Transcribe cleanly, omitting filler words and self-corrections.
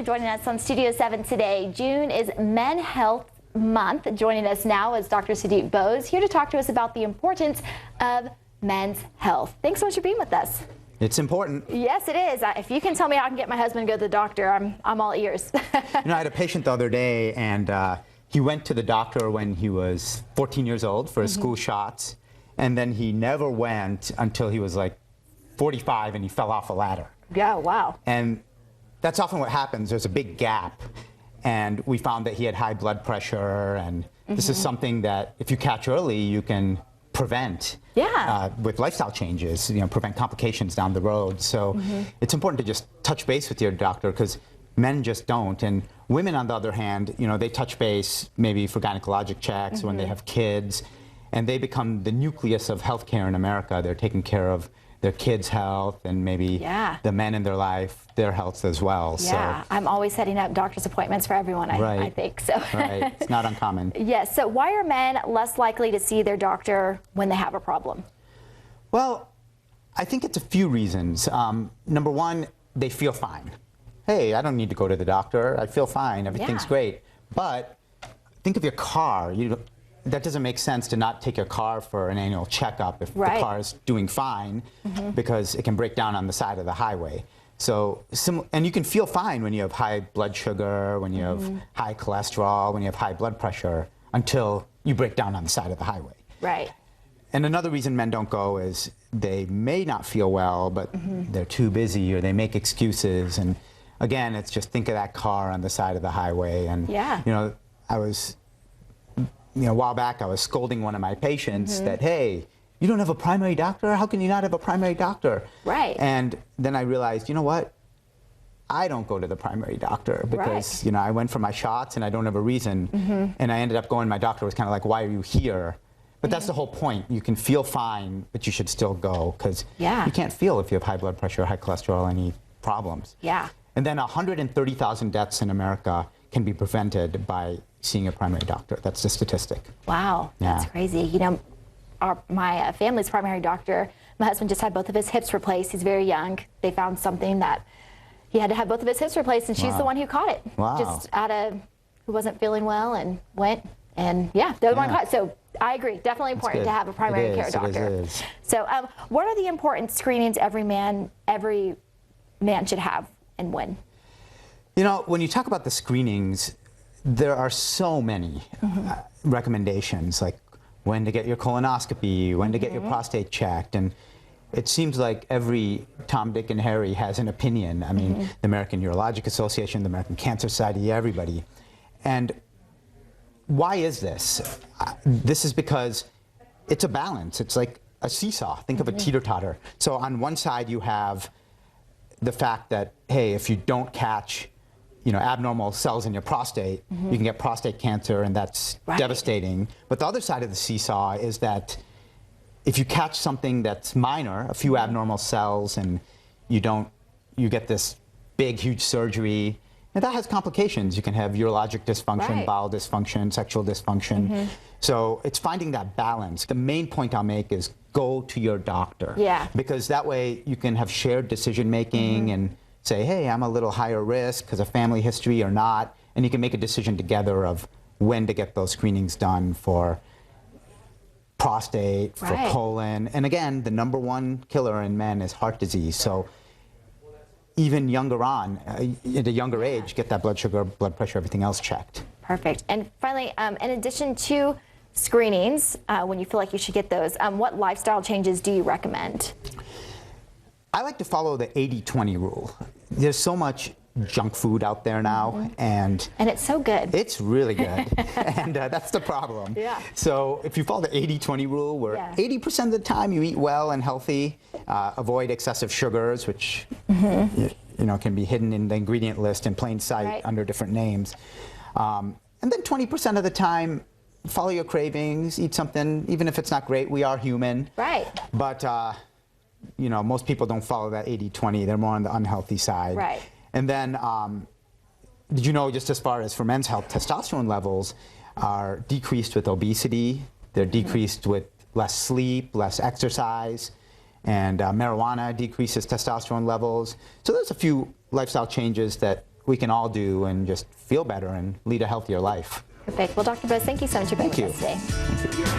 for joining us on Studio 7 today. June is Men Health Month. Joining us now is Dr. Sudip Bose, here to talk to us about the importance of men's health. Thanks so much for being with us. It's important. Yes, it is. If you can tell me how I can get my husband to go to the doctor, I'm all ears. I had a patient the other day, and he went to the doctor when he was 14 years old for his school shots, and then he never went until he was like 45 and he fell off a ladder. Yeah, wow. And that's often what happens. There's a big gap, and we found that he had high blood pressure, and this is something that if you catch early, you can prevent with lifestyle changes, prevent complications down the road. So it's important to just touch base with your doctor, because men just don't. And women, on the other hand, they touch base maybe for gynecologic checks when they have kids, and they become the nucleus of healthcare in America. They're taking care of their kids' health and maybe the men in their life, their health as well. Yeah, so I'm always setting up doctor's appointments for everyone, I think. So. Right, it's not uncommon. Yes, so why are men less likely to see their doctor when they have a problem? Well, I think it's a few reasons. Number one, they feel fine. Hey, I don't need to go to the doctor. I feel fine. Everything's great. But think of your car. That doesn't make sense to not take your car for an annual checkup if the car is doing fine, because it can break down on the side of the highway. So, and you can feel fine when you have high blood sugar, when you have high cholesterol, when you have high blood pressure, until you break down on the side of the highway. Right. And another reason men don't go is they may not feel well, but they're too busy, or they make excuses. And again, it's just think of that car on the side of the highway. And a while back, I was scolding one of my patients that, hey, you don't have a primary doctor? How can you not have a primary doctor? Right. And then I realized, you know what? I don't go to the primary doctor because, I went for my shots and I don't have a reason. And I ended up going, my doctor was kind of like, why are you here? But that's the whole point. You can feel fine, but you should still go, because you can't feel if you have high blood pressure, high cholesterol, any problems. Yeah. And then 130,000 deaths in America can be prevented by seeing a primary doctor. That's the statistic. Wow, that's crazy. My family's primary doctor, my husband just had both of his hips replaced. He's very young. They found something that he had to have both of his hips replaced, and she's the one who caught it. Wow. Just who wasn't feeling well and went, and the other one caught it. So I agree, definitely important to have a primary care doctor. It is. So what are the important screenings every man should have, and when? When you talk about the screenings, there are so many recommendations, like when to get your colonoscopy, when to get your prostate checked, and it seems like every Tom, Dick, and Harry has an opinion. I mean, the American Urologic Association, the American Cancer Society, everybody. And why is this? This is because it's a balance. It's like a seesaw. Think of a teeter-totter. So on one side you have the fact that, hey, if you don't catch abnormal cells in your prostate, you can get prostate cancer, and that's devastating. But the other side of the seesaw is that if you catch something that's minor, a few abnormal cells, and you get this big, huge surgery, and that has complications. You can have urologic dysfunction, bowel dysfunction, sexual dysfunction. So it's finding that balance. The main point I'll make is go to your doctor. Yeah. Because that way you can have shared decision making and say, hey, I'm a little higher risk because of family history or not, and you can make a decision together of when to get those screenings done for prostate, for colon, and again, the #1 killer in men is heart disease. So even younger on, at a younger age, get that blood sugar, blood pressure, everything else checked. Perfect. And finally, in addition to screenings, when you feel like you should get those, what lifestyle changes do you recommend? I like to follow the 80-20 rule. There's so much junk food out there now, and it's so good. It's really good, and that's the problem. Yeah. So if you follow the 80-20 rule, where 80% of the time you eat well and healthy, avoid excessive sugars, which can be hidden in the ingredient list in plain sight under different names, and then 20% of the time, follow your cravings, eat something, even if it's not great. We are human. Right. But most people don't follow that 80-20. They're more on the unhealthy side. Right. And then, did you know, just as far as for men's health, testosterone levels are decreased with obesity. They're decreased with less sleep, less exercise, and marijuana decreases testosterone levels. So there's a few lifestyle changes that we can all do and just feel better and lead a healthier life. Perfect. Well, Dr. Bose, thank you so much for being with us today. Thank you.